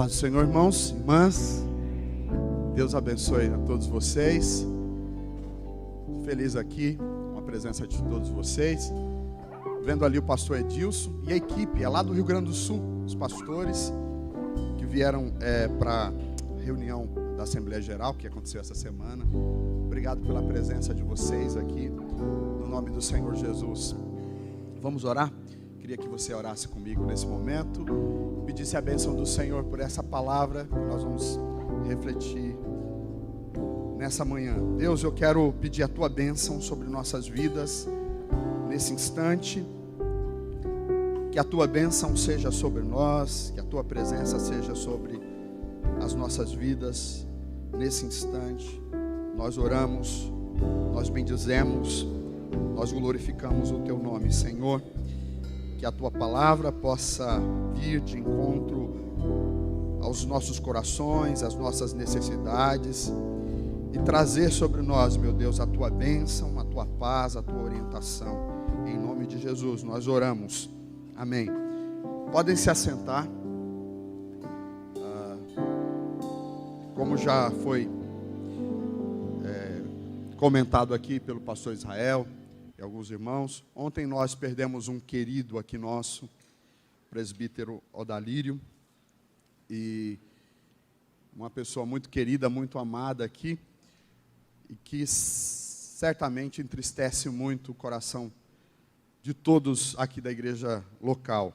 Paz do Senhor, irmãos, irmãs. Deus abençoe a todos vocês. Feliz aqui com a presença de todos vocês. Vendo ali o pastor Edilson e a equipe, é lá do Rio Grande do Sul, os pastores que vieram para a reunião da Assembleia Geral que aconteceu essa semana. Obrigado pela presença de vocês aqui, no nome do Senhor Jesus. Vamos orar? Queria que você orasse comigo nesse momento, pedisse a bênção do Senhor por essa palavra que nós vamos refletir nessa manhã. Deus, eu quero pedir a tua bênção sobre nossas vidas nesse instante, que a tua bênção seja sobre nós, que a tua presença seja sobre as nossas vidas nesse instante. Nós oramos, nós bendizemos, nós glorificamos o teu nome, Senhor. Que a tua palavra possa vir de encontro aos nossos corações, às nossas necessidades e trazer sobre nós, meu Deus, a tua bênção, a tua paz, a tua orientação. Em nome de Jesus, nós oramos. Amém. Podem se assentar. Como já foi comentado aqui pelo pastor Israel e alguns irmãos, ontem nós perdemos um querido aqui nosso, presbítero Odalírio, e uma pessoa muito querida, muito amada aqui, e que certamente entristece muito o coração de todos aqui da igreja local.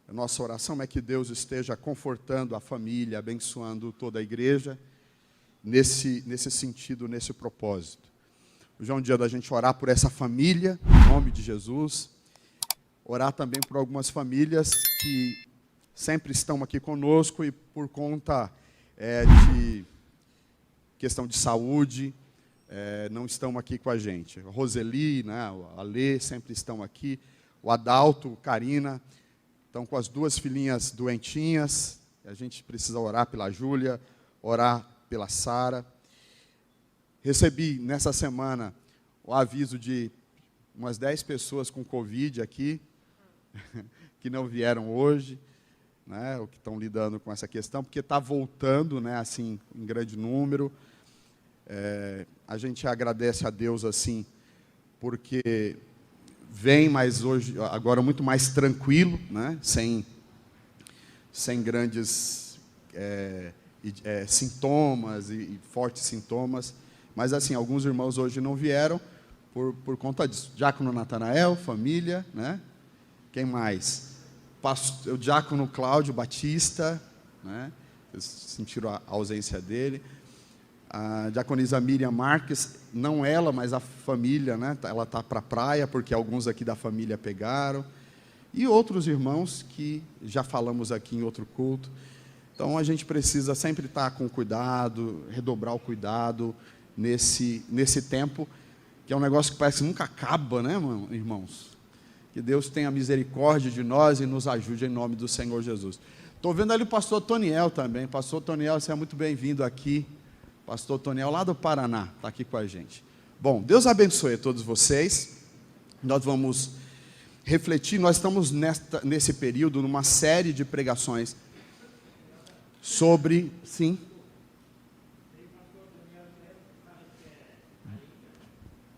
A nossa oração é que Deus esteja confortando a família, abençoando toda a igreja, nesse sentido, nesse propósito. Hoje é um dia da gente orar por essa família, em nome de Jesus. Orar também por algumas famílias que sempre estão aqui conosco e por conta de questão de saúde, não estão aqui com a gente. A Roseli, né, a Lê sempre estão aqui. O Adalto, Karina, estão com as duas filhinhas doentinhas. A gente precisa orar pela Júlia, orar pela Sara. Recebi nessa semana o aviso de umas 10 pessoas com Covid aqui, que não vieram hoje, né, ou que estão lidando com essa questão, porque está voltando, né, assim, em grande número. A gente agradece a Deus, assim, porque vem, mas hoje, agora muito mais tranquilo, né, sem grandes sintomas e fortes sintomas. Mas assim, alguns irmãos hoje não vieram por conta disso. Diácono Natanael, família, né? Quem mais? O diácono Cláudio Batista, né? Vocês sentiram a ausência dele. A diaconisa Miriam Marques, não ela, mas a família, né? Ela está para a praia, porque alguns aqui da família pegaram. E outros irmãos que já falamos aqui em outro culto. Então, a gente precisa sempre estar com cuidado, redobrar o cuidado, nesse tempo, que é um negócio que parece que nunca acaba, né, irmãos? Que Deus tenha misericórdia de nós e nos ajude em nome do Senhor Jesus. Estou vendo ali o pastor Toniel também. Pastor Toniel, você é muito bem-vindo aqui. Pastor Toniel, lá do Paraná, está aqui com a gente. Bom, Deus abençoe a todos vocês. Nós vamos refletir, nós estamos nesse período, numa série de pregações sobre, sim,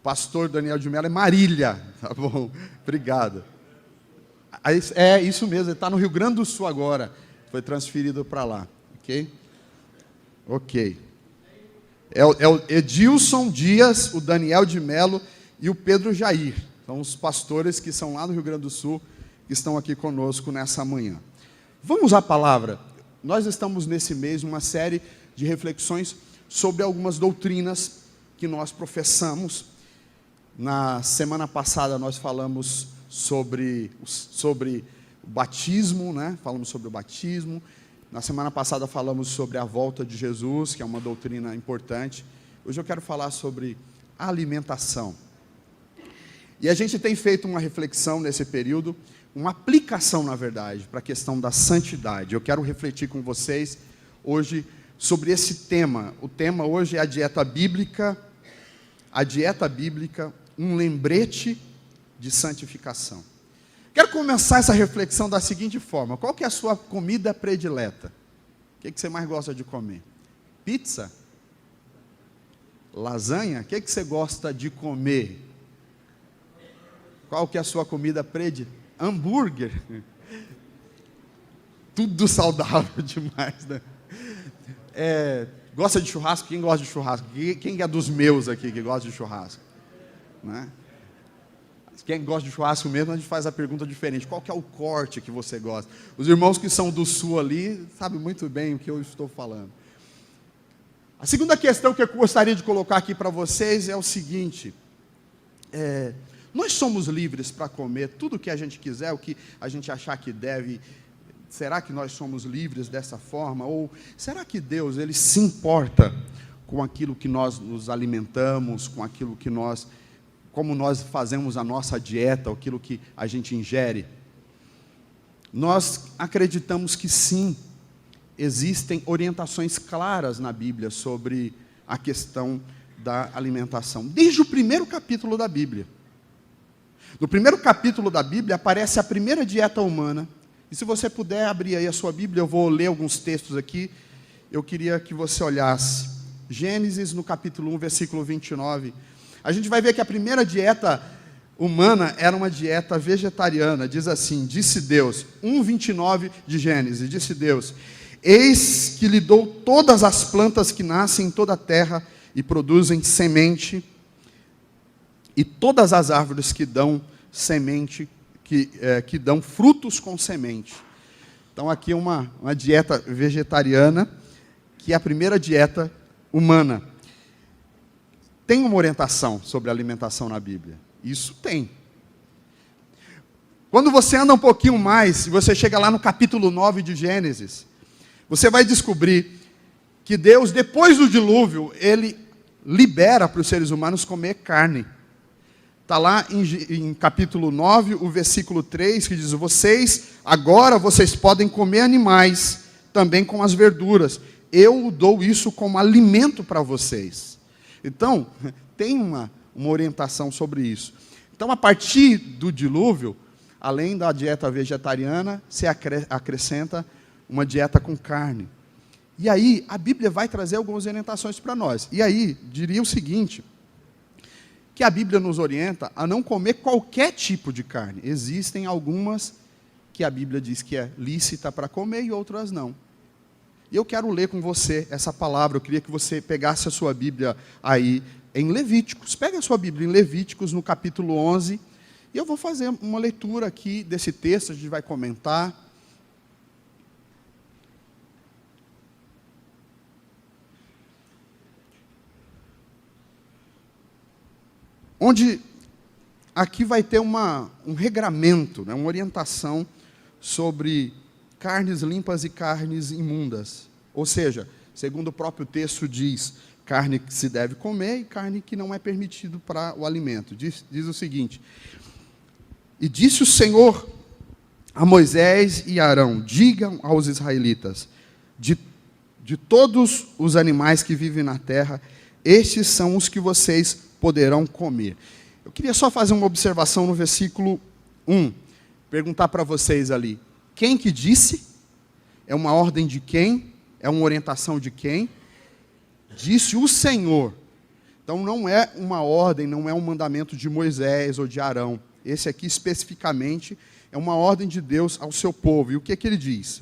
Pastor Daniel de Mello é Marília, tá bom? Obrigado. É isso mesmo, ele está no Rio Grande do Sul agora, foi transferido para lá, ok? Ok. É o Edilson Dias, o Daniel de Mello e o Pedro Jair, são os pastores que são lá no Rio Grande do Sul, que estão aqui conosco nessa manhã. Vamos à palavra. Nós estamos nesse mês uma série de reflexões sobre algumas doutrinas que nós professamos. Na semana passada nós falamos sobre o batismo, né? Falamos sobre o batismo. Na semana passada falamos sobre a volta de Jesus, que é uma doutrina importante. Hoje eu quero falar sobre a alimentação. E a gente tem feito uma reflexão nesse período, uma aplicação, na verdade, para a questão da santidade. Eu quero refletir com vocês hoje sobre esse tema. O tema hoje é a dieta bíblica, um lembrete de santificação. Quero começar essa reflexão da seguinte forma: qual que é a sua comida predileta? que você mais gosta de comer? Pizza? Lasanha? O que você gosta de comer? Qual que é a sua comida predileta? Hambúrguer? Tudo saudável demais, né? Gosta de churrasco? Quem gosta de churrasco? Quem é dos meus aqui que gosta de churrasco? Né? Quem gosta de churrasco mesmo, a gente faz a pergunta diferente. Qual que é o corte que você gosta? Os irmãos que são do sul ali, sabem muito bem o que eu estou falando. A segunda questão que eu gostaria de colocar aqui para vocês é o seguinte. Nós somos livres para comer tudo o que a gente quiser, o que a gente achar que deve. Será que nós somos livres dessa forma? Ou será que Deus, Ele se importa com aquilo que nós nos alimentamos, com aquilo que como nós fazemos a nossa dieta, aquilo que a gente ingere? Nós acreditamos que sim, existem orientações claras na Bíblia sobre a questão da alimentação. Desde o primeiro capítulo da Bíblia. No primeiro capítulo da Bíblia aparece a primeira dieta humana. E se você puder abrir aí a sua Bíblia, eu vou ler alguns textos aqui. Eu queria que você olhasse. Gênesis, no capítulo 1, versículo 29. A gente vai ver que a primeira dieta humana era uma dieta vegetariana. Diz assim, disse Deus, 1:29 de Gênesis, disse Deus: eis que lhe dou todas as plantas que nascem em toda a terra e produzem semente, e todas as árvores que dão semente, que dão frutos com semente. Então aqui uma dieta vegetariana, que é a primeira dieta humana. Tem uma orientação sobre alimentação na Bíblia? Isso tem. Quando você anda um pouquinho mais, e você chega lá no capítulo 9 de Gênesis, você vai descobrir que Deus, depois do dilúvio, Ele libera para os seres humanos comer carne. Está lá em capítulo 9, o versículo 3, que diz: agora vocês podem comer animais, também com as verduras. Eu dou isso como alimento para vocês. Então, tem uma orientação sobre isso. Então, a partir do dilúvio, além da dieta vegetariana, se acrescenta uma dieta com carne. E aí, a Bíblia vai trazer algumas orientações para nós. E aí, diria o seguinte, que a Bíblia nos orienta a não comer qualquer tipo de carne. Existem algumas que a Bíblia diz que é lícita para comer e outras não. E eu quero ler com você essa palavra. Eu queria que você pegasse a sua Bíblia aí em Levíticos. Pega a sua Bíblia em Levíticos, no capítulo 11. E eu vou fazer uma leitura aqui desse texto, a gente vai comentar. Onde aqui vai ter um regramento, né, uma orientação sobre carnes limpas e carnes imundas. Ou seja, segundo o próprio texto diz, carne que se deve comer e carne que não é permitido para o alimento. Diz o seguinte: e disse o Senhor a Moisés e Arão: digam aos israelitas, de todos os animais que vivem na terra, estes são os que vocês poderão comer. Eu queria só fazer uma observação no versículo 1, perguntar para vocês ali, quem que disse? É uma ordem de quem? É uma orientação de quem? Disse o Senhor. Então não é uma ordem, não é um mandamento de Moisés ou de Arão. Esse aqui especificamente é uma ordem de Deus ao seu povo. E o que é que ele diz?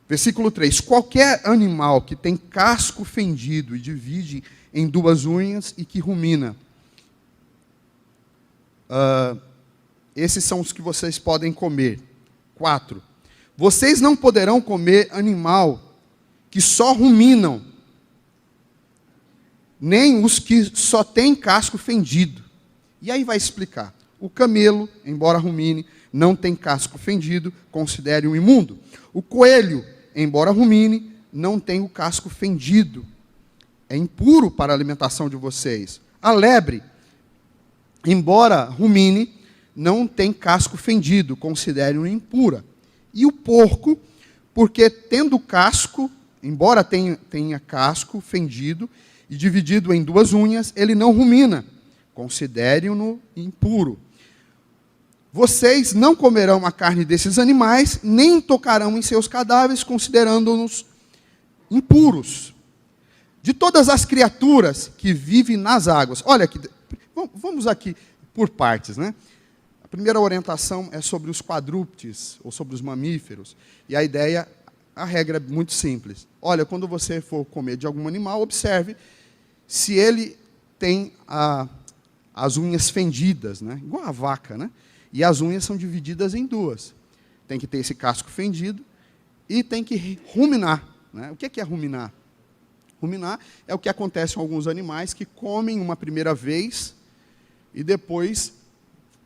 Versículo 3, qualquer animal que tem casco fendido e divide em duas unhas e que rumina, esses são os que vocês podem comer. 4, vocês não poderão comer animal que só ruminam, nem os que só têm casco fendido. E aí vai explicar. O camelo, embora rumine, não tem casco fendido, considere-o imundo. O coelho, embora rumine, não tem o casco fendido, é impuro para a alimentação de vocês. A lebre, embora rumine, não tem casco fendido, considere-o impura. E o porco, porque tendo casco, embora tenha casco fendido e dividido em duas unhas, ele não rumina, considere-o impuro. Vocês não comerão a carne desses animais, nem tocarão em seus cadáveres, considerando-os impuros. De todas as criaturas que vivem nas águas. Olha aqui, vamos aqui por partes, né? A primeira orientação é sobre os quadrúpedes, ou sobre os mamíferos. E a ideia, a regra é muito simples. Olha, quando você for comer de algum animal, observe se ele tem as unhas fendidas, né? Igual a vaca, né? E as unhas são divididas em duas. Tem que ter esse casco fendido e tem que ruminar, né? O que é ruminar? Ruminar é o que acontece com alguns animais que comem uma primeira vez e depois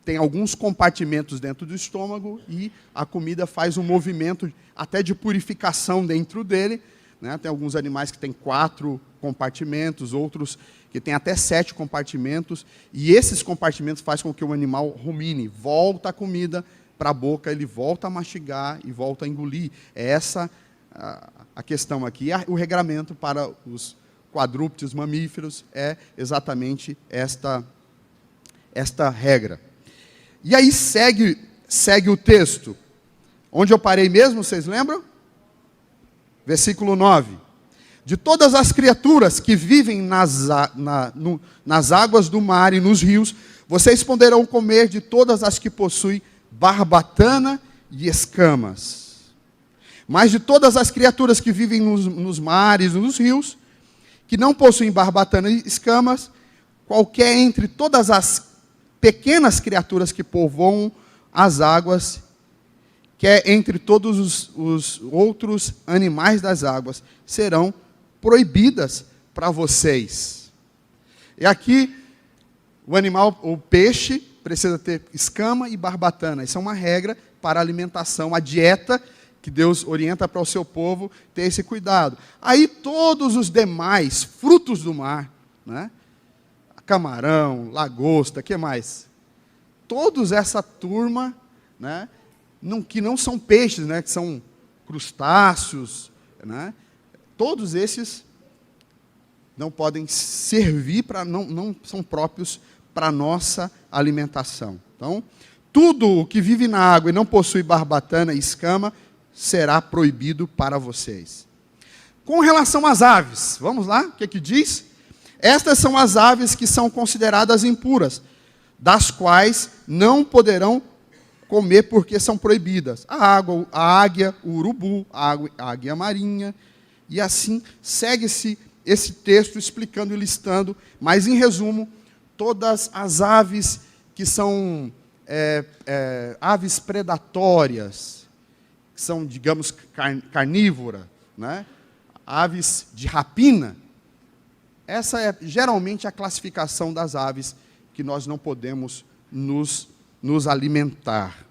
tem alguns compartimentos dentro do estômago e a comida faz um movimento até de purificação dentro dele, né? Tem alguns animais que têm 4 compartimentos, outros que têm até 7 compartimentos, e esses compartimentos fazem com que o animal rumine, volta a comida para a boca, ele volta a mastigar e volta a engolir. É essa a questão aqui. O regramento para os quadrúpedes mamíferos é exatamente esta regra. E aí segue o texto. Onde eu parei mesmo, vocês lembram? Versículo 9. De todas as criaturas que vivem nas águas do mar e nos rios, vocês poderão comer de todas as que possuem barbatana e escamas. Mas de todas as criaturas que vivem nos mares e nos rios, que não possuem barbatana e escamas, qualquer entre todas as pequenas criaturas que povoam as águas, que é entre todos os outros animais das águas, serão proibidas para vocês. E aqui, o animal, o peixe, precisa ter escama e barbatana. Isso é uma regra para a alimentação, a dieta que Deus orienta para o seu povo ter esse cuidado. Aí todos os demais frutos do mar, né? Camarão, lagosta, que mais? Todos essa turma, né? Que não são peixes, né? Que são crustáceos, né? Todos esses não podem servir para, não são próprios para a nossa alimentação. Então, tudo o que vive na água e não possui barbatana e escama será proibido para vocês. Com relação às aves, vamos lá, o que diz? Estas são as aves que são consideradas impuras, das quais não poderão comer porque são proibidas. A águia, o urubu, a águia marinha, e assim segue-se esse texto explicando e listando, mas em resumo, todas as aves que são aves predatórias, que são, digamos, carnívoras, né? Aves de rapina. Essa é geralmente a classificação das aves que nós não podemos nos alimentar.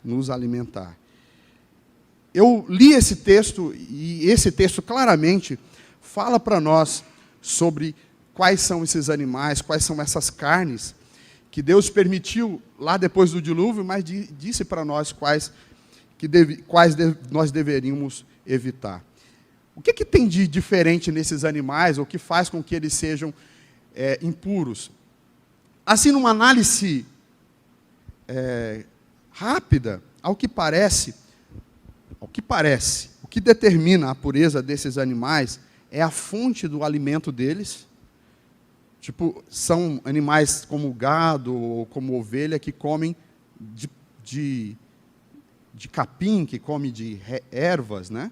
Eu li esse texto, e esse texto claramente fala para nós sobre quais são esses animais, quais são essas carnes, que Deus permitiu lá depois do dilúvio, mas disse para nós quais nós deveríamos evitar. O que tem de diferente nesses animais, ou que faz com que eles sejam impuros? Assim, numa análise rápida, o que que determina a pureza desses animais é a fonte do alimento deles. Tipo, são animais como gado ou como ovelha que comem de capim, que come de ervas, né?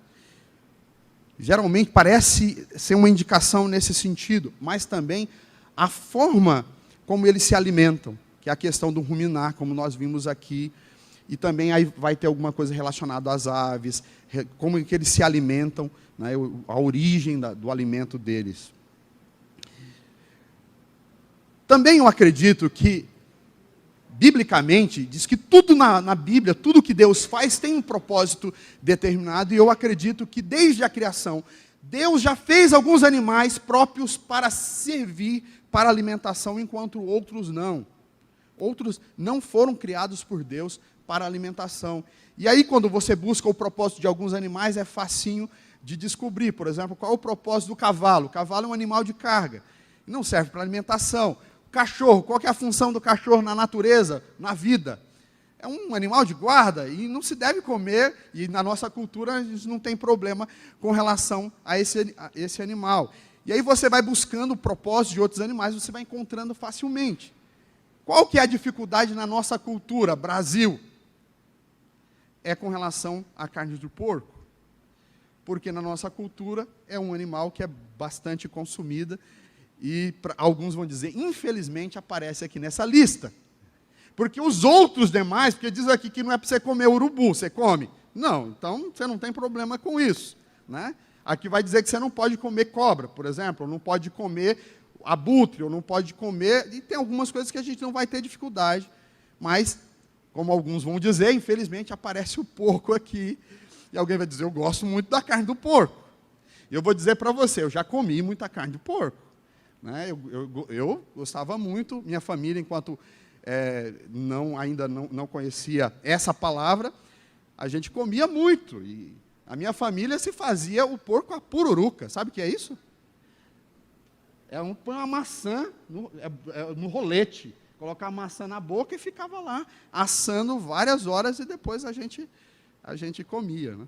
Geralmente parece ser uma indicação nesse sentido, mas também a forma como eles se alimentam, que é a questão do ruminar, como nós vimos aqui, e também aí vai ter alguma coisa relacionada às aves, como que eles se alimentam, né, a origem do alimento deles. Também eu acredito que, biblicamente, diz que tudo na Bíblia, tudo que Deus faz tem um propósito determinado, e eu acredito que desde a criação, Deus já fez alguns animais próprios para servir para alimentação, enquanto outros não. Outros não foram criados por Deus para alimentação. E aí, quando você busca o propósito de alguns animais, é facinho de descobrir. Por exemplo, qual é o propósito do cavalo? O cavalo é um animal de carga, não serve para alimentação. O cachorro, qual que é a função do cachorro na natureza, na vida? é um animal de guarda e não se deve comer, e na nossa cultura a gente não tem problema com relação a esse animal. E aí você vai buscando o propósito de outros animais, você vai encontrando facilmente. Qual que é a dificuldade na nossa cultura, Brasil? É com relação à carne do porco. Porque na nossa cultura é um animal que é bastante consumida e alguns vão dizer, infelizmente, aparece aqui nessa lista. Porque os outros demais, porque diz aqui que não é para você comer urubu, você come? Não, então você não tem problema com isso, né? Aqui vai dizer que você não pode comer cobra, por exemplo, ou não pode comer abutre, ou não pode comer, e tem algumas coisas que a gente não vai ter dificuldade, mas, como alguns vão dizer, infelizmente aparece o porco aqui, e alguém vai dizer, eu gosto muito da carne do porco. E eu vou dizer para você, eu já comi muita carne do porco, né? Eu gostava muito, minha família, enquanto ainda não conhecia essa palavra, a gente comia muito, e a minha família se fazia o porco à pururuca, sabe o que é isso? Põe uma maçã no rolete, colocar a maçã na boca e ficava lá, assando várias horas e depois a gente comia, né?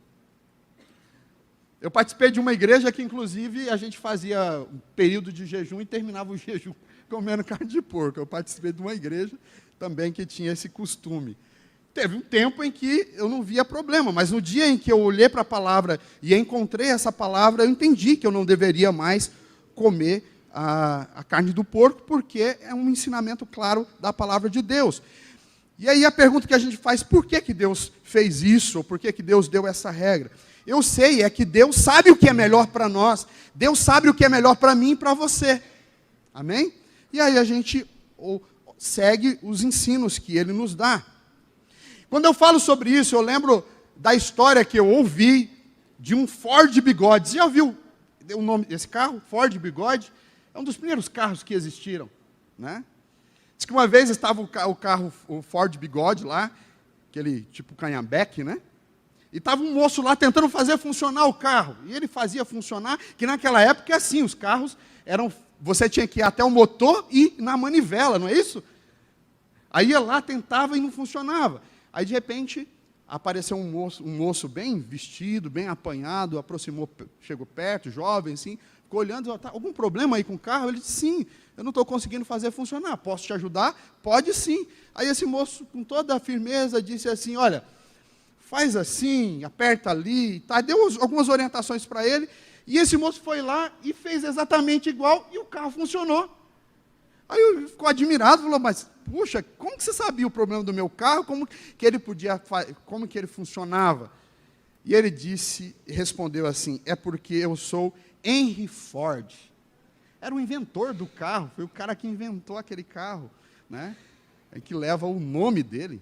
Eu participei de uma igreja que, inclusive, a gente fazia um período de jejum e terminava o jejum comendo carne de porco. Eu participei de uma igreja também que tinha esse costume. Teve um tempo em que eu não via problema, mas no dia em que eu olhei para a palavra e encontrei essa palavra, eu entendi que eu não deveria mais comer a carne do porco, porque é um ensinamento claro da palavra de Deus. E aí a pergunta que a gente faz, por que Deus fez isso? Ou por que Deus deu essa regra? Eu sei, é que Deus sabe o que é melhor para nós. Deus sabe o que é melhor para mim e para você. Amém? E aí a gente segue os ensinos que Ele nos dá. Quando eu falo sobre isso, eu lembro da história que eu ouvi de um Ford Bigode. Você já ouviu o nome desse carro? Ford Bigode? É um dos primeiros carros que existiram, né? Diz que uma vez estava o Ford Bigode lá, aquele tipo canhambeque, né? E estava um moço lá tentando fazer funcionar o carro. E ele fazia funcionar, que naquela época é assim, os carros você tinha que ir até o motor e na manivela, não é isso? Aí ia lá, tentava e não funcionava. Aí de repente apareceu um moço bem vestido, bem apanhado, aproximou, chegou perto, jovem, assim, ficou olhando, tá, algum problema aí com o carro? Ele disse, sim, eu não estou conseguindo fazer funcionar, posso te ajudar? Pode sim. Aí esse moço, com toda a firmeza, disse assim, olha, faz assim, aperta ali, tá? Deu algumas orientações para ele, e esse moço foi lá e fez exatamente igual, e o carro funcionou. Aí ele ficou admirado, falou, mas, puxa, como que você sabia o problema do meu carro? Como que ele funcionava? E ele respondeu assim, é porque eu sou Henry Ford. Era o inventor do carro, foi o cara que inventou aquele carro, né? Que leva o nome dele.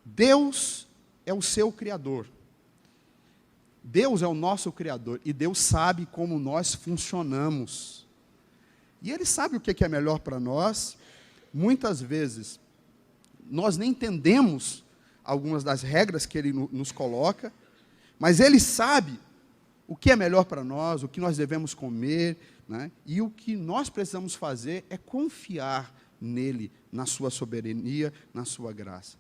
Deus é o seu Criador. Deus é o nosso Criador, e Deus sabe como nós funcionamos. E Ele sabe o que é melhor para nós. Muitas vezes, nós nem entendemos algumas das regras que Ele nos coloca, mas Ele sabe o que é melhor para nós, o que nós devemos comer, né? E o que nós precisamos fazer é confiar nele, na sua soberania, na sua graça.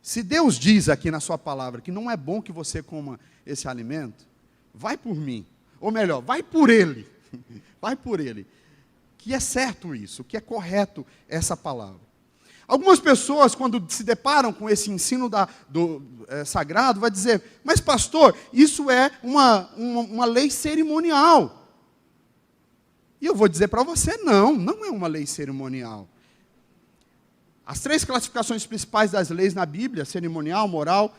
Se Deus diz aqui na sua palavra que não é bom que você coma esse alimento, vai por mim, ou melhor, vai por Ele, vai por Ele, que é certo isso, que é correto essa palavra. Algumas pessoas, quando se deparam com esse ensino sagrado, vai dizer, mas pastor, isso é uma lei cerimonial. E eu vou dizer para você, não é uma lei cerimonial. As 3 classificações principais das leis na Bíblia, cerimonial, moral,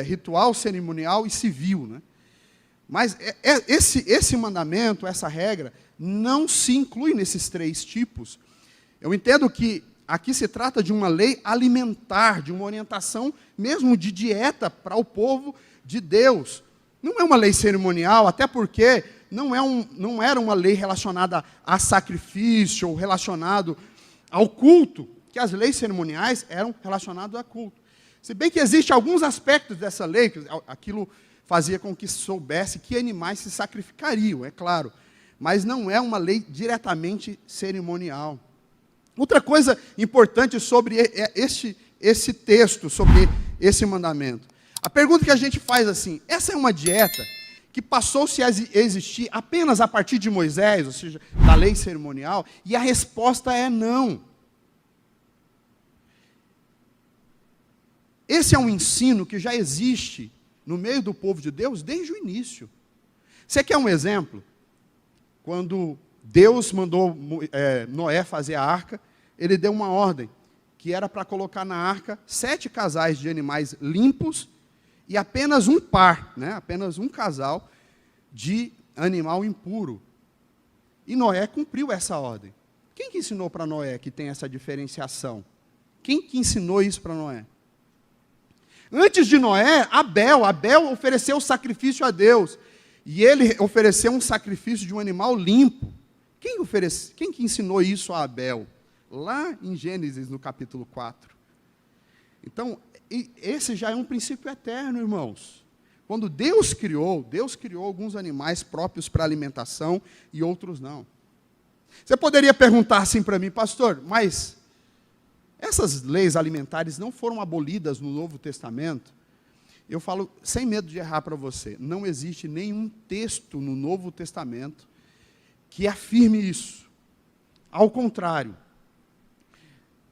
ritual, cerimonial e civil, né? Mas esse mandamento, essa regra, não se inclui nesses 3 tipos. Eu entendo que aqui se trata de uma lei alimentar, de uma orientação mesmo de dieta para o povo de Deus. Não é uma lei cerimonial, até porque não era uma lei relacionada a sacrifício ou relacionado ao culto, que as leis cerimoniais eram relacionadas a culto. Se bem que existem alguns aspectos dessa lei, que aquilo fazia com que soubesse que animais se sacrificariam, é claro, mas não é uma lei diretamente cerimonial. Outra coisa importante sobre esse texto, sobre esse mandamento? A pergunta que a gente faz assim, essa é uma dieta que passou-se a existir apenas a partir de Moisés, ou seja, da lei cerimonial? E a resposta é não. Esse é um ensino que já existe no meio do povo de Deus desde o início. Você quer um exemplo? Quando Deus mandou Noé fazer a arca, ele deu uma ordem, que era para colocar na arca 7 casais de animais limpos e apenas um par, apenas um casal de animal impuro. E Noé cumpriu essa ordem. Quem que ensinou para Noé que tem essa diferenciação? Quem que ensinou isso para Noé? Antes de Noé, Abel ofereceu o sacrifício a Deus. E ele ofereceu um sacrifício de um animal limpo. Quem que ensinou isso a Abel? Lá em Gênesis, no capítulo 4. Então, esse já é um princípio eterno, irmãos. Quando Deus criou alguns animais próprios para alimentação e outros não. Você poderia perguntar assim para mim, pastor, mas essas leis alimentares não foram abolidas no Novo Testamento? Eu falo sem medo de errar para você, não existe nenhum texto no Novo Testamento que afirme isso. Ao contrário,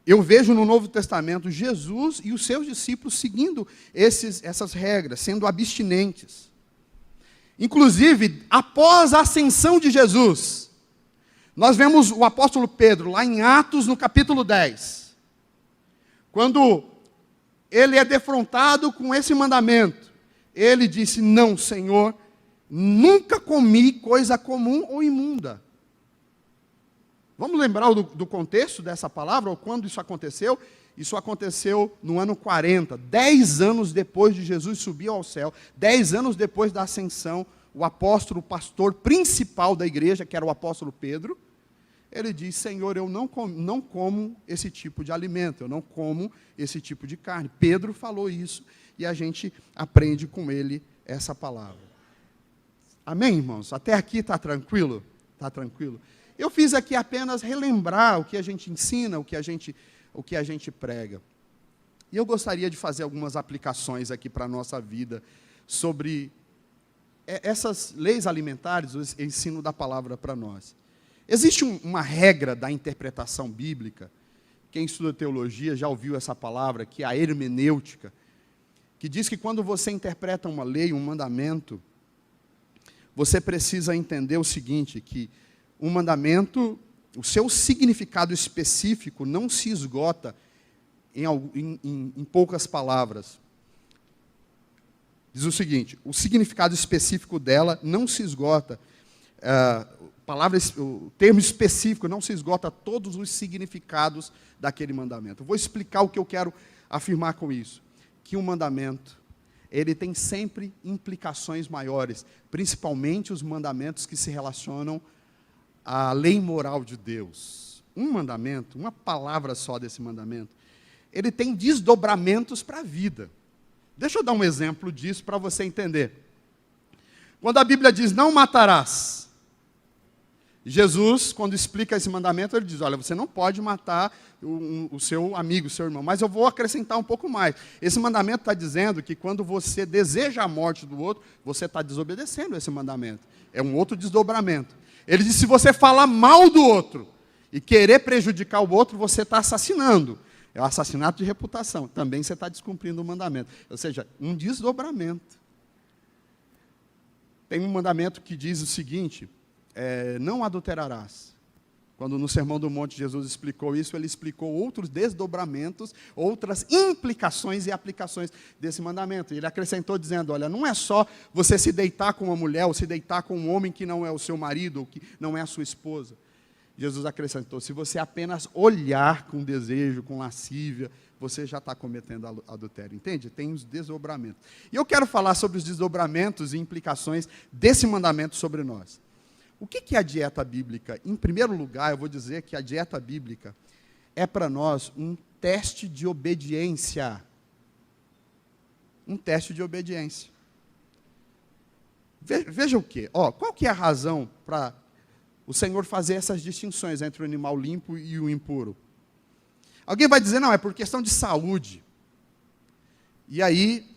eu vejo no Novo Testamento Jesus e os seus discípulos seguindo essas regras, sendo abstinentes. Inclusive, após a ascensão de Jesus, nós vemos o apóstolo Pedro, lá em Atos, no capítulo 10, quando ele é defrontado com esse mandamento, ele disse, não, Senhor, nunca comi coisa comum ou imunda. Vamos lembrar do contexto dessa palavra, ou quando isso aconteceu? Isso aconteceu no ano 40, 10 anos depois de Jesus subir ao céu, 10 anos depois da ascensão, o apóstolo, o pastor principal da igreja, que era o apóstolo Pedro, ele diz, Senhor, eu não como esse tipo de alimento, eu não como esse tipo de carne. Pedro falou isso, e a gente aprende com ele essa palavra. Amém, irmãos? Até aqui está tranquilo? Está tranquilo? Eu fiz aqui apenas relembrar o que a gente ensina, o que a gente prega. E eu gostaria de fazer algumas aplicações aqui para a nossa vida sobre essas leis alimentares, o ensino da palavra para nós. Existe uma regra da interpretação bíblica, quem estuda teologia já ouviu essa palavra, que é a hermenêutica, que diz que quando você interpreta uma lei, um mandamento, você precisa entender o seguinte, que um mandamento, o seu significado específico não se esgota em poucas palavras. Diz o seguinte, o significado específico dela não se esgota, o termo específico não se esgota todos os significados daquele mandamento. Eu vou explicar o que eu quero afirmar com isso. Que um mandamento, ele tem sempre implicações maiores, principalmente os mandamentos que se relacionam à lei moral de Deus. Um mandamento, uma palavra só desse mandamento, ele tem desdobramentos para a vida. Deixa eu dar um exemplo disso para você entender. Quando a Bíblia diz, não matarás, Jesus, quando explica esse mandamento, ele diz, olha, você não pode matar o seu amigo, o seu irmão, mas eu vou acrescentar um pouco mais. Esse mandamento está dizendo que quando você deseja a morte do outro, você está desobedecendo esse mandamento. É um outro desdobramento. Ele diz, se você falar mal do outro e querer prejudicar o outro, você está assassinando. É o assassinato de reputação. Também você está descumprindo o mandamento. Ou seja, um desdobramento. Tem um mandamento que diz o seguinte, não adulterarás. Quando no Sermão do Monte Jesus explicou isso, ele explicou outros desdobramentos, outras implicações e aplicações desse mandamento. Ele acrescentou dizendo, olha, não é só você se deitar com uma mulher, ou se deitar com um homem que não é o seu marido, ou que não é a sua esposa. Jesus acrescentou, se você apenas olhar com desejo, com lascívia, você já está cometendo adultério, entende? Tem os desdobramentos. E eu quero falar sobre os desdobramentos e implicações desse mandamento sobre nós. O que é a dieta bíblica? Em primeiro lugar, eu vou dizer que a dieta bíblica é para nós um teste de obediência. Um teste de obediência. Veja o quê? Qual que é a razão para o Senhor fazer essas distinções entre o animal limpo e o impuro? Alguém vai dizer, não, é por questão de saúde. E aí,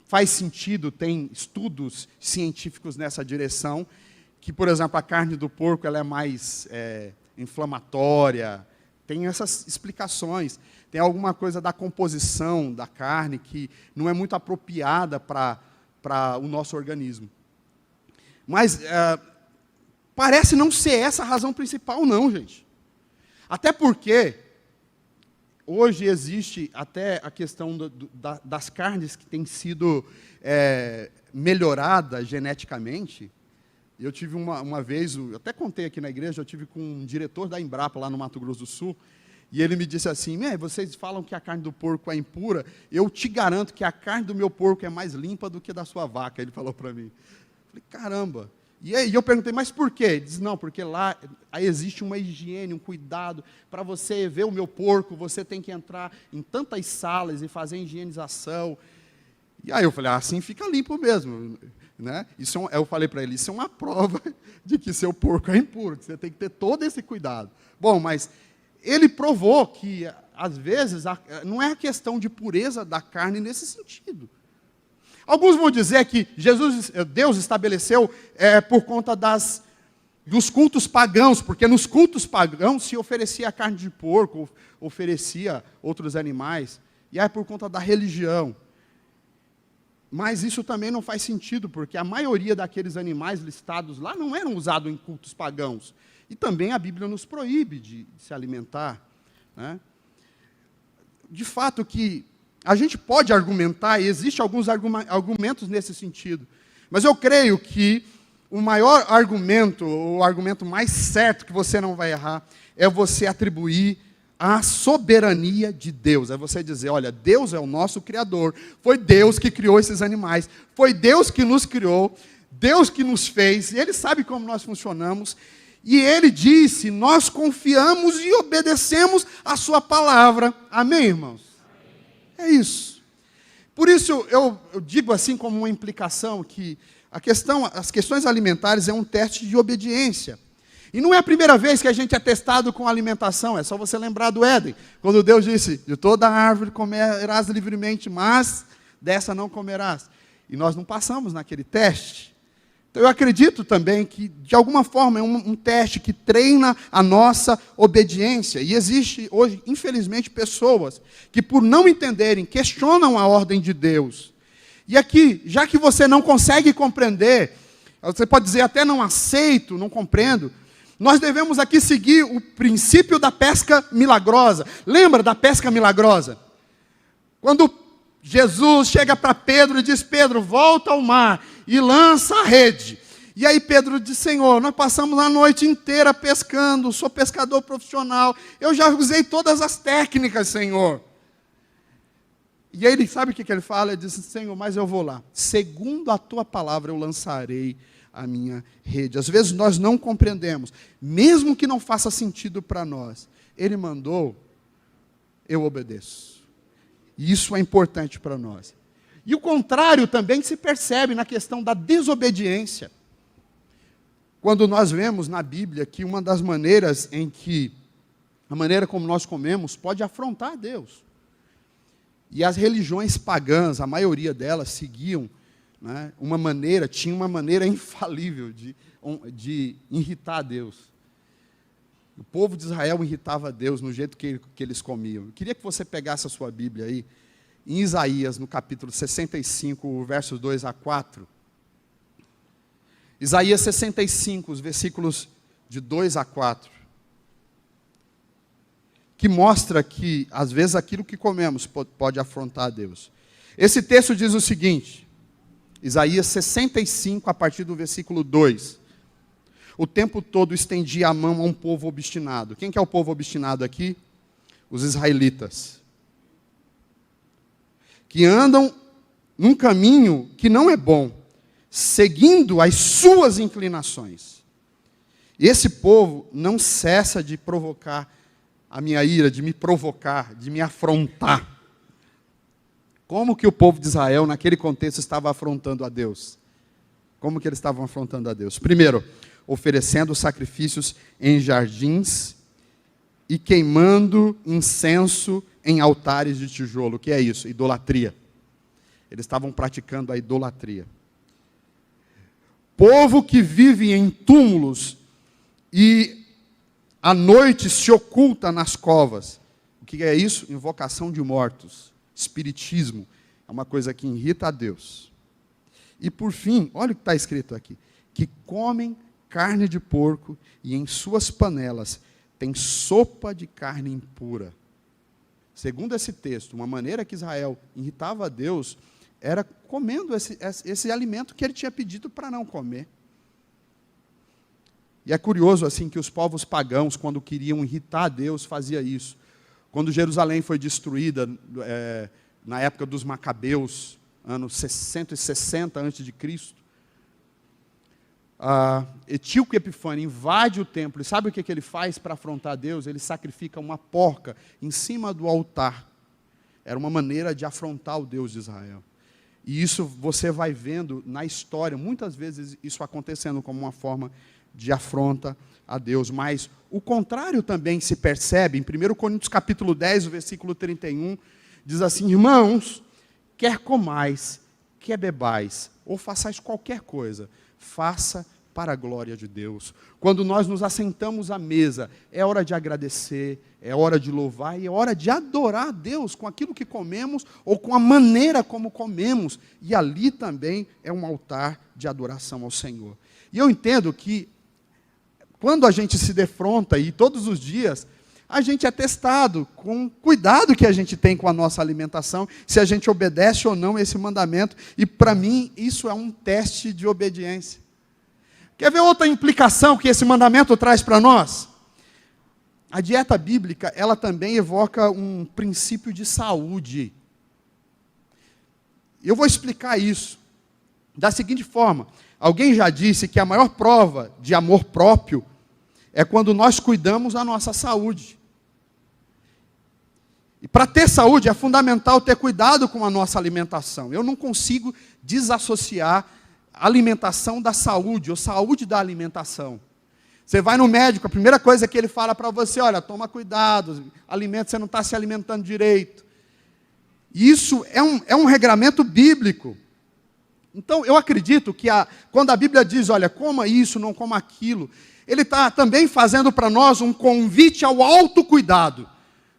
faz sentido, tem estudos científicos nessa direção, que, por exemplo, a carne do porco ela é mais inflamatória, tem essas explicações. Tem alguma coisa da composição da carne que não é muito apropriada para o nosso organismo. Mas parece não ser essa a razão principal, não, gente. Até porque hoje existe até a questão das carnes que têm sido melhoradas geneticamente. Eu tive uma vez, eu até contei aqui na igreja, eu tive com um diretor da Embrapa lá no Mato Grosso do Sul, e ele me disse assim, vocês falam que a carne do porco é impura, eu te garanto que a carne do meu porco é mais limpa do que da sua vaca, ele falou para mim. Eu falei, caramba. E aí eu perguntei, mas por quê? Ele disse, não, porque lá existe uma higiene, um cuidado. Para você ver o meu porco, você tem que entrar em tantas salas e fazer higienização. E aí eu falei, assim fica limpo mesmo. Né? Eu falei para ele, isso é uma prova de que seu porco é impuro, que você tem que ter todo esse cuidado. Bom, mas ele provou que, às vezes, não é a questão de pureza da carne nesse sentido. Alguns vão dizer que Deus estabeleceu por conta dos cultos pagãos, porque nos cultos pagãos se oferecia a carne de porco, oferecia outros animais, e é por conta da religião. Mas isso também não faz sentido, porque a maioria daqueles animais listados lá não eram usados em cultos pagãos. E também a Bíblia nos proíbe de se alimentar. Né? De fato que a gente pode argumentar, e existem alguns argumentos nesse sentido, mas eu creio que o maior argumento, o argumento mais certo que você não vai errar, é você atribuir a soberania de Deus. É você dizer, olha, Deus é o nosso Criador, foi Deus que criou esses animais, foi Deus que nos criou, Deus que nos fez, e Ele sabe como nós funcionamos, e Ele disse, nós confiamos e obedecemos a sua palavra. Amém, irmãos? É isso. Por isso, eu digo assim como uma implicação, que as questões alimentares é um teste de obediência. E não é a primeira vez que a gente é testado com alimentação, é só você lembrar do Éden, quando Deus disse, de toda árvore comerás livremente, mas dessa não comerás. E nós não passamos naquele teste. Então eu acredito também que, de alguma forma, é um teste que treina a nossa obediência. E existe hoje, infelizmente, pessoas que, por não entenderem, questionam a ordem de Deus. E aqui, já que você não consegue compreender, você pode dizer até não aceito, não compreendo, nós devemos aqui seguir o princípio da pesca milagrosa. Lembra da pesca milagrosa? Quando Jesus chega para Pedro e diz, Pedro, volta ao mar e lança a rede. E aí Pedro diz, Senhor, nós passamos a noite inteira pescando, sou pescador profissional, eu já usei todas as técnicas, Senhor. E aí ele sabe o que ele fala? Ele diz, Senhor, mas eu vou lá. Segundo a tua palavra eu lançarei a minha rede. Às vezes nós não compreendemos, mesmo que não faça sentido para nós. Ele mandou, eu obedeço. E isso é importante para nós. E o contrário também se percebe na questão da desobediência. Quando nós vemos na Bíblia que uma das maneiras em que, a maneira como nós comemos, pode afrontar Deus. E as religiões pagãs, a maioria delas seguiam, né, tinha uma maneira infalível de irritar Deus. O povo de Israel irritava Deus no jeito que eles comiam. Eu queria que você pegasse a sua Bíblia aí, em Isaías, no capítulo 65, versos 2 a 4. Isaías 65, os versículos de 2 a 4. Que mostra que, às vezes, aquilo que comemos pode afrontar a Deus. Esse texto diz o seguinte, Isaías 65, a partir do versículo 2. O tempo todo estendia a mão a um povo obstinado. Quem que é o povo obstinado aqui? Os israelitas. Que andam num caminho que não é bom, seguindo as suas inclinações. E esse povo não cessa de provocar a minha ira, de me provocar, de me afrontar. Como que o povo de Israel, naquele contexto, estava afrontando a Deus? Como que eles estavam afrontando a Deus? Primeiro, oferecendo sacrifícios em jardins e queimando incenso em altares de tijolo. O que é isso? Idolatria. Eles estavam praticando a idolatria. Povo que vive em túmulos e à noite se oculta nas covas. O que é isso? Invocação de mortos. Espiritismo. É uma coisa que irrita a Deus. E por fim, olha o que está escrito aqui. Que comem carne de porco e em suas panelas tem sopa de carne impura. Segundo esse texto, uma maneira que Israel irritava a Deus era comendo esse alimento que ele tinha pedido para não comer. E é curioso assim que os povos pagãos, quando queriam irritar a Deus, fazia isso. Quando Jerusalém foi destruída, na época dos Macabeus, ano 160 a.C., Etíoco Epifânio invade o templo, e sabe o que ele faz para afrontar Deus? Ele sacrifica uma porca em cima do altar. Era uma maneira de afrontar o Deus de Israel. E isso você vai vendo na história, muitas vezes isso acontecendo como uma forma de afronta a Deus. Mas o contrário também se percebe, em 1 Coríntios capítulo 10, o versículo 31, diz assim: irmãos, quer comais, quer bebais, ou façais qualquer coisa, faça para a glória de Deus. Quando nós nos assentamos à mesa, é hora de agradecer, é hora de louvar, e é hora de adorar a Deus com aquilo que comemos, ou com a maneira como comemos, e ali também é um altar de adoração ao Senhor. E eu entendo que, quando a gente se defronta, e todos os dias, a gente é testado com o cuidado que a gente tem com a nossa alimentação, se a gente obedece ou não esse mandamento, e para mim isso é um teste de obediência. Quer ver outra implicação que esse mandamento traz para nós? A dieta bíblica, ela também evoca um princípio de saúde. Eu vou explicar isso da seguinte forma: alguém já disse que a maior prova de amor próprio é quando nós cuidamos da nossa saúde. E para ter saúde é fundamental ter cuidado com a nossa alimentação. Eu não consigo desassociar a alimentação da saúde, ou saúde da alimentação. Você vai no médico, a primeira coisa que ele fala para você: olha, toma cuidado, alimento, você não está se alimentando direito. Isso é um regramento bíblico. Então, eu acredito que quando a Bíblia diz, olha, coma isso, não coma aquilo, ele está também fazendo para nós um convite ao autocuidado.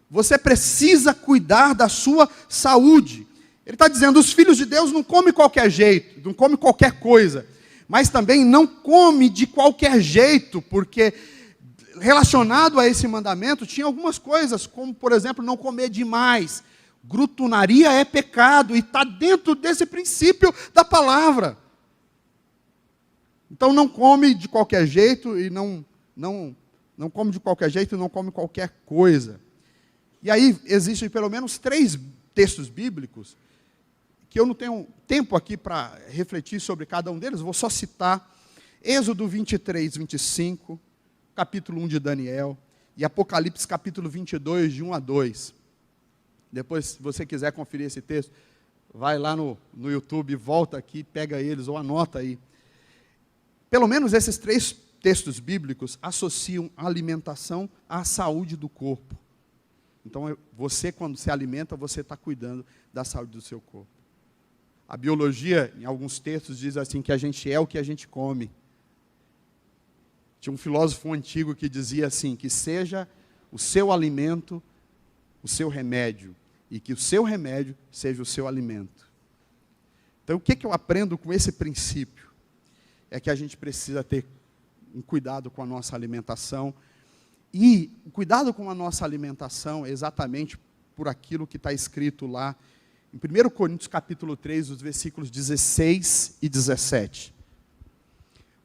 Você precisa cuidar da sua saúde. Ele está dizendo, os filhos de Deus não comem qualquer jeito, não comem qualquer coisa, mas também não come de qualquer jeito, porque relacionado a esse mandamento, tinha algumas coisas, como, por exemplo, não comer demais. Glutonaria é pecado, e está dentro desse princípio da palavra. Então não come de qualquer jeito, e não come de qualquer jeito, e não come qualquer coisa. E aí existem pelo menos 3 textos bíblicos, que eu não tenho tempo aqui para refletir sobre cada um deles, vou só citar Êxodo 23, 25, capítulo 1 de Daniel, e Apocalipse capítulo 22, de 1 a 2. Depois, se você quiser conferir esse texto, vai lá no YouTube, volta aqui, pega eles, ou anota aí. Pelo menos esses 3 textos bíblicos associam a alimentação à saúde do corpo. Então, você, quando se alimenta, você está cuidando da saúde do seu corpo. A biologia, em alguns textos, diz assim, que a gente é o que a gente come. Tinha um filósofo antigo que dizia assim, que seja o seu alimento o seu remédio, e que o seu remédio seja o seu alimento. Então, o que eu aprendo com esse princípio? É que a gente precisa ter um cuidado com a nossa alimentação, e o cuidado com a nossa alimentação é exatamente por aquilo que está escrito lá, em 1 Coríntios capítulo 3, os versículos 16 e 17.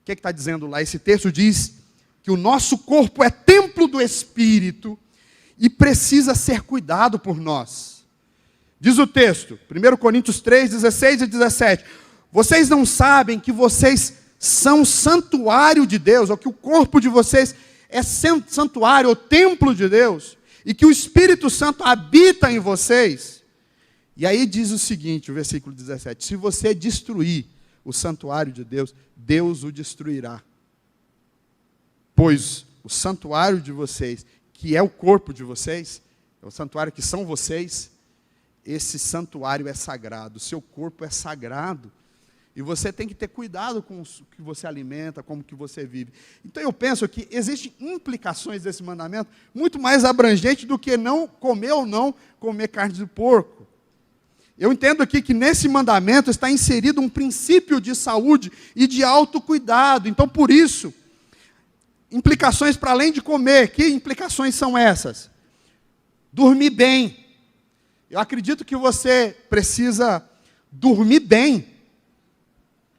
O que está dizendo lá? Esse texto diz que o nosso corpo é templo do Espírito e precisa ser cuidado por nós. Diz o texto, 1 Coríntios 3, 16 e 17. Vocês não sabem que vocês são santuário de Deus, ou que o corpo de vocês é santuário, ou templo de Deus, e que o Espírito Santo habita em vocês? E aí diz o seguinte, o versículo 17, se você destruir o santuário de Deus, Deus o destruirá. Pois o santuário de vocês, que é o corpo de vocês, é o santuário que são vocês, esse santuário é sagrado, o seu corpo é sagrado. E você tem que ter cuidado com o que você alimenta, como que você vive. Então eu penso que existem implicações desse mandamento muito mais abrangentes do que não comer ou não comer carne de porco. Eu entendo aqui que nesse mandamento está inserido um princípio de saúde e de autocuidado. Então por isso, implicações para além de comer, que implicações são essas? Dormir bem. Eu acredito que você precisa dormir bem.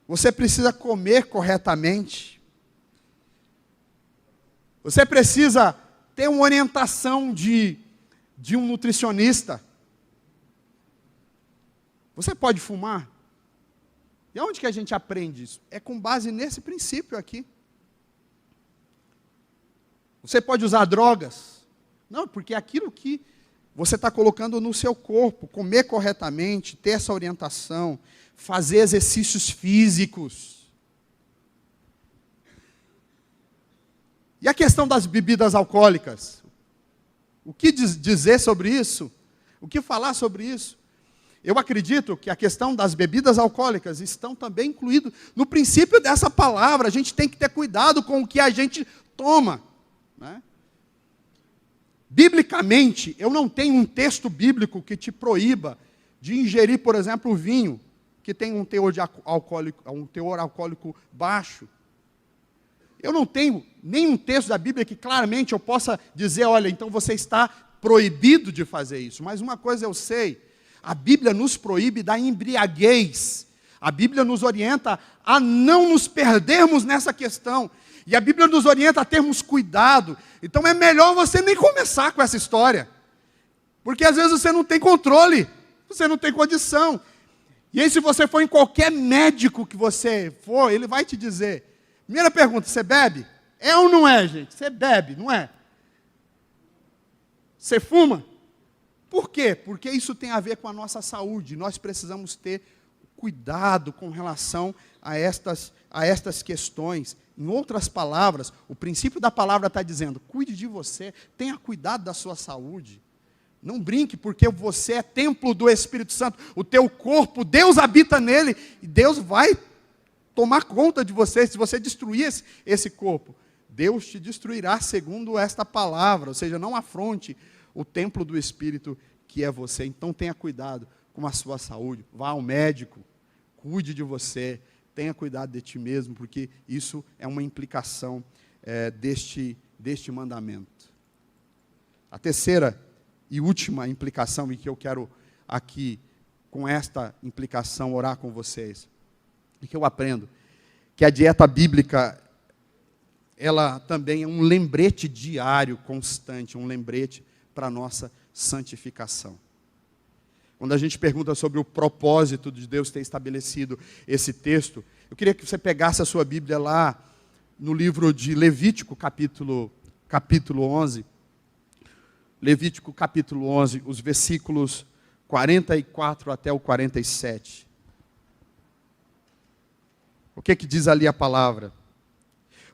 Você precisa comer corretamente. Você precisa ter uma orientação de um nutricionista. Você pode fumar? E onde que a gente aprende isso? É com base nesse princípio aqui. Você pode usar drogas? Não, porque é aquilo que você está colocando no seu corpo, comer corretamente, ter essa orientação, fazer exercícios físicos. E a questão das bebidas alcoólicas? O que dizer sobre isso? O que falar sobre isso? Eu acredito que a questão das bebidas alcoólicas estão também incluídas no princípio dessa palavra. A gente tem que ter cuidado com o que a gente toma, né? Biblicamente, eu não tenho um texto bíblico que te proíba de ingerir, por exemplo, o vinho, que tem um teor alcoólico baixo. Eu não tenho nenhum texto da Bíblia que claramente eu possa dizer, olha, então você está proibido de fazer isso. Mas uma coisa eu sei, a Bíblia nos proíbe da embriaguez. A Bíblia nos orienta a não nos perdermos nessa questão. E a Bíblia nos orienta a termos cuidado. Então é melhor você nem começar com essa história. Porque às vezes você não tem controle, você não tem condição. E aí se você for em qualquer médico que você for, ele vai te dizer. Primeira pergunta, você bebe? É ou não é, gente? Você bebe, não é? Você fuma? Por quê? Porque isso tem a ver com a nossa saúde. Nós precisamos ter cuidado com relação a estas questões. Em outras palavras, o princípio da palavra está dizendo, cuide de você, tenha cuidado da sua saúde. Não brinque, porque você é templo do Espírito Santo. O teu corpo, Deus habita nele, e Deus vai tomar conta de você. Se você destruir esse corpo, Deus te destruirá segundo esta palavra. Ou seja, não afronte o templo do Espírito que é você. Então tenha cuidado com a sua saúde. Vá ao médico, cuide de você. Tenha cuidado de ti mesmo, porque isso é uma implicação deste mandamento. A terceira e última implicação, e que eu quero aqui, com esta implicação, orar com vocês, e que eu aprendo, que a dieta bíblica, ela também é um lembrete diário, constante, um lembrete para a nossa santificação. Quando a gente pergunta sobre o propósito de Deus ter estabelecido esse texto, eu queria que você pegasse a sua Bíblia lá no livro de Levítico, capítulo 11. Levítico, capítulo 11, os versículos 44 até o 47. O que diz ali a palavra?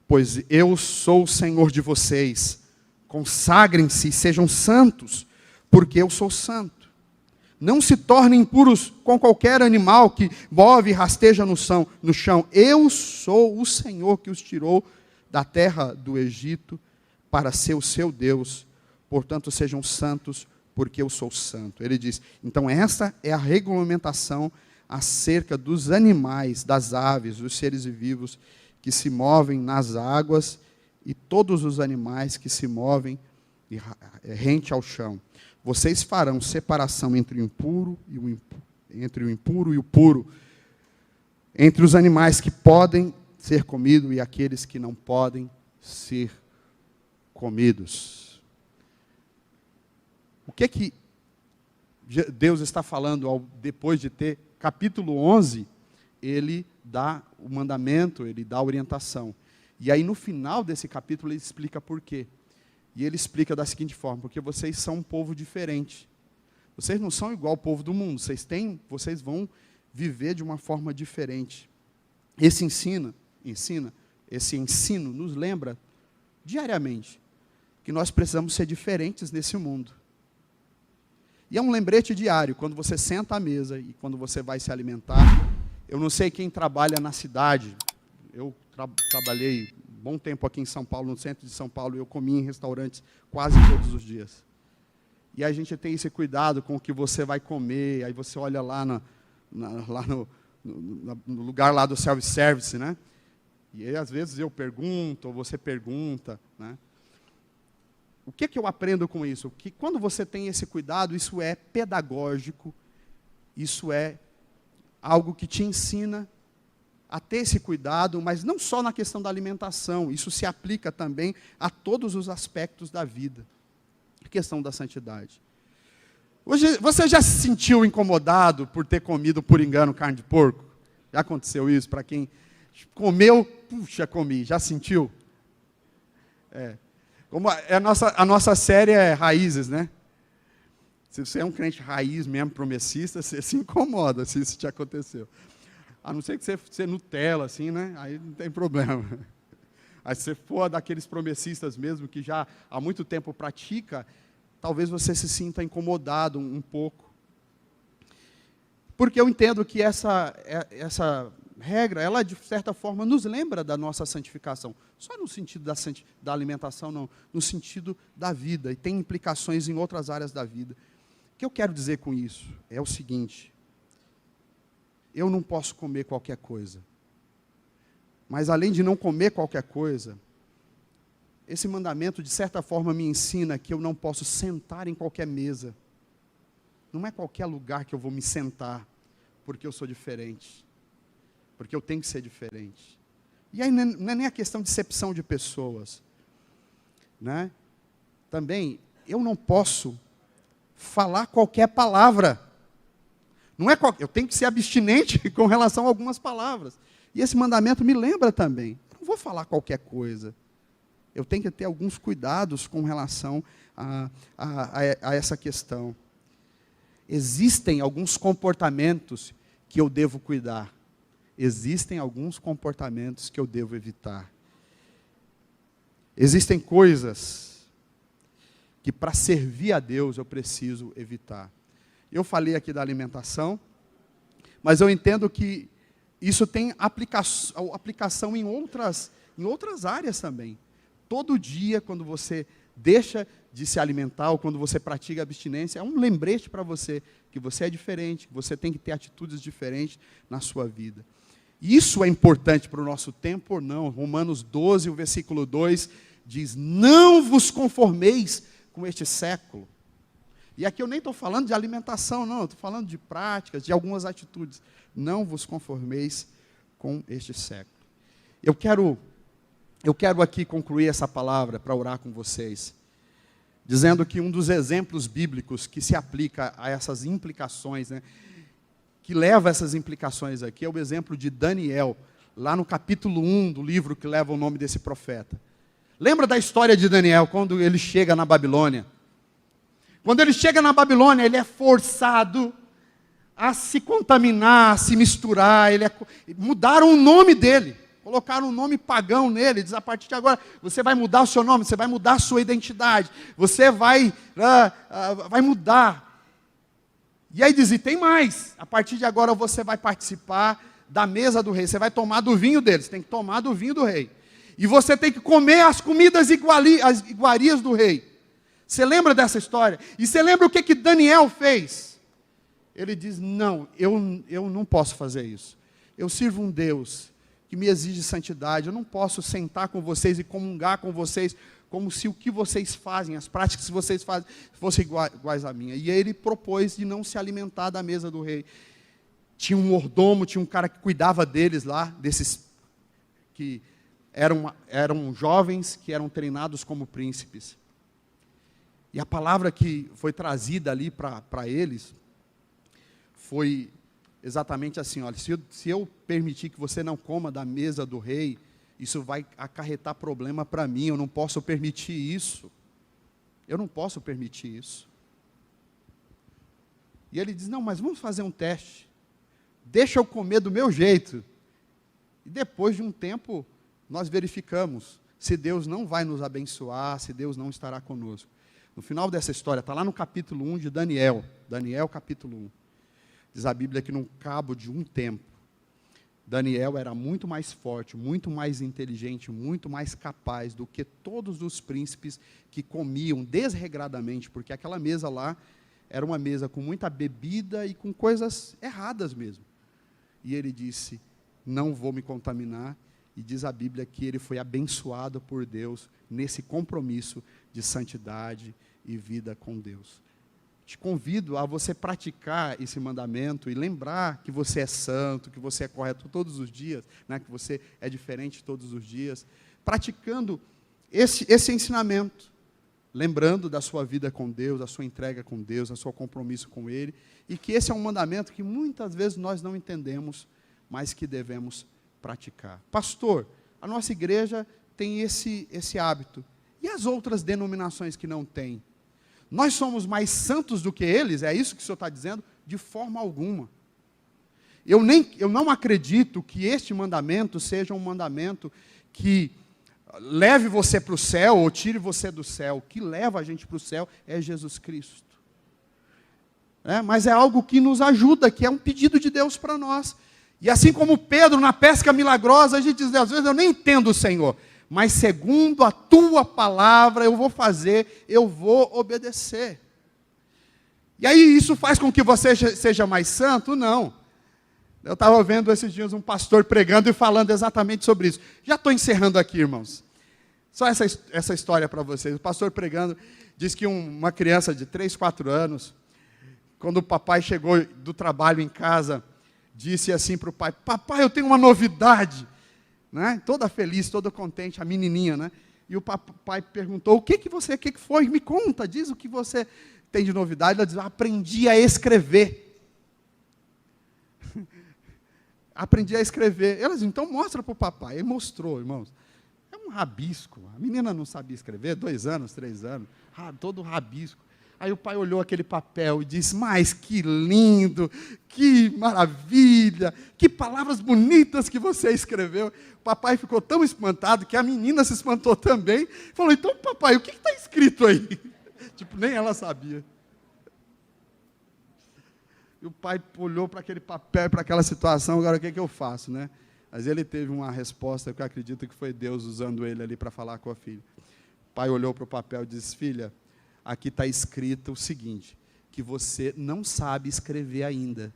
Pois eu sou o Senhor de vocês, consagrem-se e sejam santos, porque eu sou santo. Não se tornem impuros com qualquer animal que move e rasteja no chão. Eu sou o Senhor que os tirou da terra do Egito para ser o seu Deus. Portanto, sejam santos, porque eu sou santo. Ele diz, então essa é a regulamentação acerca dos animais, das aves, dos seres vivos que se movem nas águas e todos os animais que se movem rente ao chão. Vocês farão separação entre o impuro e o puro, entre os animais que podem ser comidos e aqueles que não podem ser comidos. O que Deus está falando depois de ter capítulo 11? Ele dá o mandamento, ele dá a orientação. E aí no final desse capítulo ele explica por quê. E ele explica da seguinte forma, porque vocês são um povo diferente. Vocês não são igual ao povo do mundo, vocês vão viver de uma forma diferente. Esse ensino nos lembra diariamente que nós precisamos ser diferentes nesse mundo. E é um lembrete diário, quando você senta à mesa e quando você vai se alimentar. Eu não sei quem trabalha na cidade, eu trabalhei um bom tempo aqui em São Paulo, no centro de São Paulo, eu comi em restaurantes quase todos os dias. E a gente tem esse cuidado com o que você vai comer, aí você olha lá, lá no lugar lá do self-service, né? E aí, às vezes eu pergunto, ou você pergunta, né? O que eu aprendo com isso? Que quando você tem esse cuidado, isso é pedagógico, isso é algo que te ensina a ter esse cuidado, mas não só na questão da alimentação, isso se aplica também a todos os aspectos da vida. A questão da santidade. Hoje, você já se sentiu incomodado por ter comido, por engano, carne de porco? Já aconteceu isso? Para quem comeu, puxa, comi. Já sentiu? Como a nossa série é Raízes, né? Se você é um crente raiz mesmo, promessista, você se incomoda se isso te aconteceu. A não ser que você Nutella, assim, né? Aí não tem problema. Aí se você for daqueles promessistas mesmo, que já há muito tempo pratica, talvez você se sinta incomodado um pouco. Porque eu entendo que essa regra, ela de certa forma nos lembra da nossa santificação. Só no sentido da alimentação, não. No sentido da vida. E tem implicações em outras áreas da vida. O que eu quero dizer com isso é o seguinte: eu não posso comer qualquer coisa. Mas além de não comer qualquer coisa, esse mandamento de certa forma me ensina que eu não posso sentar em qualquer mesa. Não é qualquer lugar que eu vou me sentar, porque eu sou diferente. Porque eu tenho que ser diferente. E aí não é nem a questão de excepção de pessoas, né? Também, eu não posso falar qualquer palavra. Eu tenho que ser abstinente com relação a algumas palavras. E esse mandamento me lembra também. Eu não vou falar qualquer coisa. Eu tenho que ter alguns cuidados com relação a essa questão. Existem alguns comportamentos que eu devo cuidar. Existem alguns comportamentos que eu devo evitar. Existem coisas que para servir a Deus eu preciso evitar. Eu falei aqui da alimentação, mas eu entendo que isso tem aplicação em outras áreas também. Todo dia, quando você deixa de se alimentar, ou quando você pratica abstinência, é um lembrete para você que você é diferente, que você tem que ter atitudes diferentes na sua vida. Isso é importante para o nosso tempo ou não? Romanos 12, o versículo 2, diz: não vos conformeis com este século. E aqui eu nem estou falando de alimentação, não, eu estou falando de práticas, de algumas atitudes. Não vos conformeis com este século. Eu quero aqui concluir essa palavra para orar com vocês, dizendo que um dos exemplos bíblicos que se aplica a essas implicações, né, que leva a essas implicações aqui, é o exemplo de Daniel, lá no capítulo 1 do livro que leva o nome desse profeta. Lembra da história de Daniel, quando ele chega na Babilônia? Quando ele chega na Babilônia, ele é forçado a se contaminar, a se misturar. Mudaram o nome dele, colocaram um nome pagão nele. Diz: a partir de agora, você vai mudar o seu nome, você vai mudar a sua identidade, você vai mudar. E aí diz: e tem mais, a partir de agora você vai participar da mesa do rei, você vai tomar do vinho dele, você tem que tomar do vinho do rei. E você tem que comer as comidas as iguarias do rei. Você lembra dessa história? E você lembra o que Daniel fez? Ele diz: não, eu não posso fazer isso. Eu sirvo um Deus que me exige santidade. Eu não posso sentar com vocês e comungar com vocês como se o que vocês fazem, as práticas que vocês fazem, fossem iguais à minha. E aí ele propôs de não se alimentar da mesa do rei. Tinha um mordomo, tinha um cara que cuidava deles lá, desses que eram jovens que eram treinados como príncipes. E a palavra que foi trazida ali para eles foi exatamente assim: olha, se eu permitir que você não coma da mesa do rei, isso vai acarretar problema para mim, eu não posso permitir isso. Eu não posso permitir isso. E ele diz: não, mas vamos fazer um teste. Deixa eu comer do meu jeito. E depois de um tempo, nós verificamos se Deus não vai nos abençoar, se Deus não estará conosco. No final dessa história, está lá no capítulo 1 de Daniel. Daniel, capítulo 1. Diz a Bíblia que num cabo de um tempo, Daniel era muito mais forte, muito mais inteligente, muito mais capaz do que todos os príncipes que comiam desregradamente, porque aquela mesa lá era uma mesa com muita bebida e com coisas erradas mesmo. E ele disse, não vou me contaminar, e diz a Bíblia que ele foi abençoado por Deus nesse compromisso de santidade e vida com Deus. Te convido a você praticar esse mandamento e lembrar que você é santo, que você é correto todos os dias, né, que você é diferente todos os dias, praticando esse ensinamento, lembrando da sua vida com Deus, da sua entrega com Deus, do seu compromisso com Ele, e que esse é um mandamento que muitas vezes nós não entendemos, mas que devemos praticar. Pastor, a nossa igreja tem esse hábito, e as outras denominações que não têm? Nós somos mais santos do que eles? É isso que o senhor está dizendo? De forma alguma. Eu não acredito que este mandamento seja um mandamento que leve você para o céu ou tire você do céu. O que leva a gente para o céu é Jesus Cristo. Mas é algo que nos ajuda, que é um pedido de Deus para nós. E assim como Pedro na pesca milagrosa, a gente diz, às vezes eu nem entendo o Senhor, mas segundo a tua palavra eu vou fazer, eu vou obedecer. E aí isso faz com que você seja mais santo? Não. Eu estava vendo esses dias um pastor pregando e falando exatamente sobre isso. Já estou encerrando aqui, irmãos. Só essa história para vocês. O pastor pregando, diz que uma criança de 3, 4 anos, quando o papai chegou do trabalho em casa, disse assim para o pai, papai, eu tenho uma novidade. Né? Toda feliz, toda contente, a menininha, né? E o papai perguntou, o que foi? Me conta, diz o que você tem de novidade. Ela diz, aprendi a escrever. Aprendi a escrever. Ela disse, então mostra para o papai. Ele mostrou, irmãos. É um rabisco. A menina não sabia escrever, 2 anos, 3 anos, todo rabisco. Aí o pai olhou aquele papel e disse, mas que lindo, que maravilha, que palavras bonitas que você escreveu. O papai ficou tão espantado que a menina se espantou também. Falou, então papai, o que está escrito aí? Tipo, nem ela sabia. E o pai olhou para aquele papel, para aquela situação, agora o que eu faço, né? Mas ele teve uma resposta que eu acredito que foi Deus usando ele ali para falar com a filha. O pai olhou para o papel e disse, filha, aqui está escrito o seguinte, que você não sabe escrever ainda,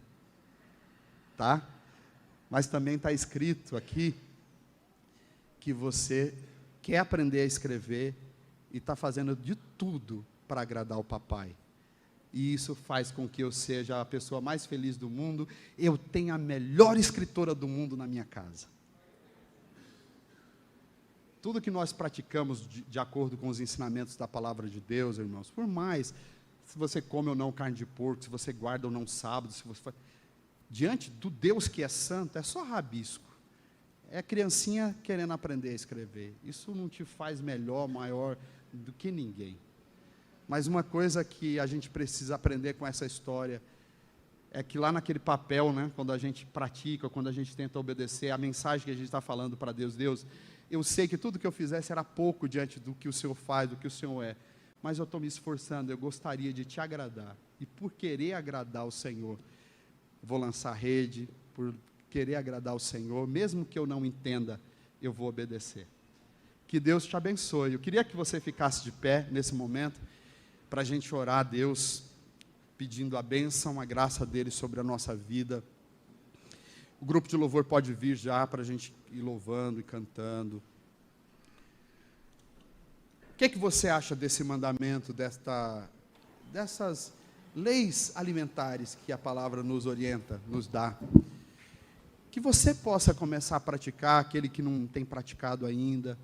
tá? Mas também está escrito aqui, que você quer aprender a escrever e está fazendo de tudo para agradar o papai. E isso faz com que eu seja a pessoa mais feliz do mundo, eu tenho a melhor escritora do mundo na minha casa. Tudo que nós praticamos de acordo com os ensinamentos da palavra de Deus, irmãos, por mais se você come ou não carne de porco, se você guarda ou não sábado, se você diante do Deus que é santo, é só rabisco. É criancinha querendo aprender a escrever. Isso não te faz melhor, maior do que ninguém. Mas uma coisa que a gente precisa aprender com essa história é que lá naquele papel, né, quando a gente pratica, quando a gente tenta obedecer a mensagem que a gente está falando para Deus, Deus, eu sei que tudo que eu fizesse era pouco diante do que o Senhor faz, do que o Senhor é, mas eu estou me esforçando, eu gostaria de te agradar, e por querer agradar o Senhor, vou lançar rede, por querer agradar o Senhor, mesmo que eu não entenda, eu vou obedecer. Que Deus te abençoe. Eu queria que você ficasse de pé nesse momento, para a gente orar a Deus, pedindo a bênção, a graça dEle sobre a nossa vida. O grupo de louvor pode vir já, para a gente ir louvando e cantando. O que você acha desse mandamento, dessas leis alimentares que a palavra nos orienta, nos dá? Que você possa começar a praticar, aquele que não tem praticado ainda.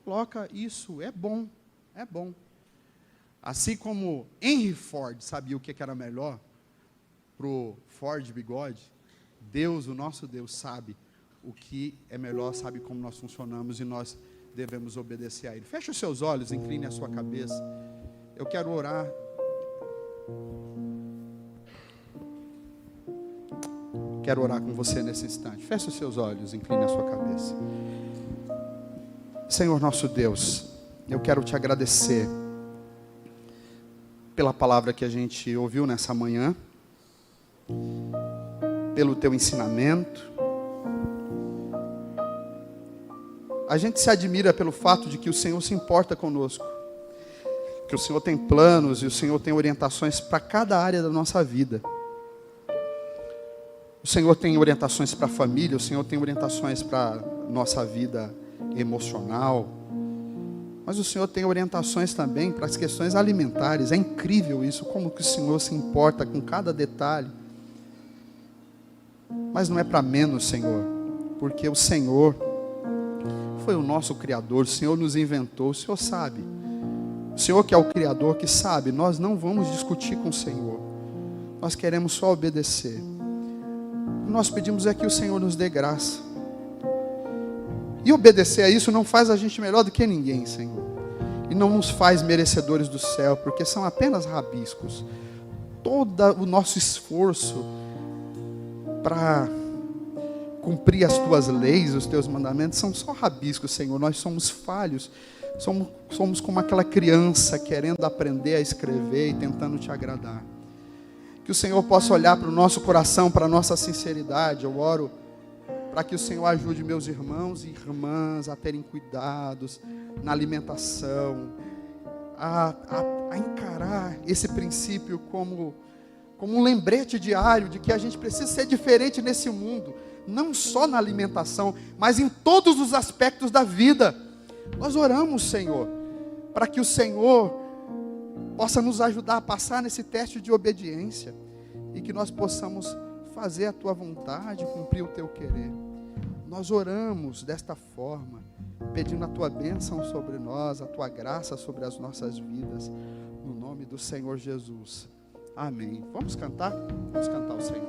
Coloca isso, é bom, é bom. Assim como Henry Ford sabia o que era melhor para o Ford Bigode, Deus, o nosso Deus, sabe o que é melhor, sabe como nós funcionamos e nós devemos obedecer a Ele. Feche os seus olhos, incline a sua cabeça. Eu quero orar. Quero orar com você nesse instante. Feche os seus olhos, incline a sua cabeça. Senhor nosso Deus, eu quero te agradecer pela palavra que a gente ouviu nessa manhã, pelo teu ensinamento. A gente se admira pelo fato de que o Senhor se importa conosco, que o Senhor tem planos e o Senhor tem orientações para cada área da nossa vida. O Senhor tem orientações para a família, o Senhor tem orientações para a nossa vida emocional, mas o Senhor tem orientações também para as questões alimentares. É incrível isso, como que o Senhor se importa com cada detalhe. Mas não é para menos, Senhor, porque o Senhor foi o nosso Criador, o Senhor nos inventou, o Senhor sabe. O Senhor que é o Criador, que sabe, nós não vamos discutir com o Senhor. Nós queremos só obedecer. O que nós pedimos é que o Senhor nos dê graça. E obedecer a isso não faz a gente melhor do que ninguém, Senhor. E não nos faz merecedores do céu, porque são apenas rabiscos. Todo o nosso esforço para cumprir as tuas leis, os teus mandamentos, são só rabiscos, Senhor. Nós somos falhos. Somos como aquela criança querendo aprender a escrever e tentando te agradar. Que o Senhor possa olhar para o nosso coração, para a nossa sinceridade. Eu oro para que o Senhor ajude meus irmãos e irmãs a terem cuidados na alimentação, a encarar esse princípio como um lembrete diário de que a gente precisa ser diferente nesse mundo, não só na alimentação, mas em todos os aspectos da vida. Nós oramos, Senhor, para que o Senhor possa nos ajudar a passar nesse teste de obediência e que nós possamos fazer a tua vontade, cumprir o teu querer. Nós oramos desta forma, pedindo a tua bênção sobre nós, a tua graça sobre as nossas vidas, no nome do Senhor Jesus. Amém. Vamos cantar? Vamos cantar o Senhor.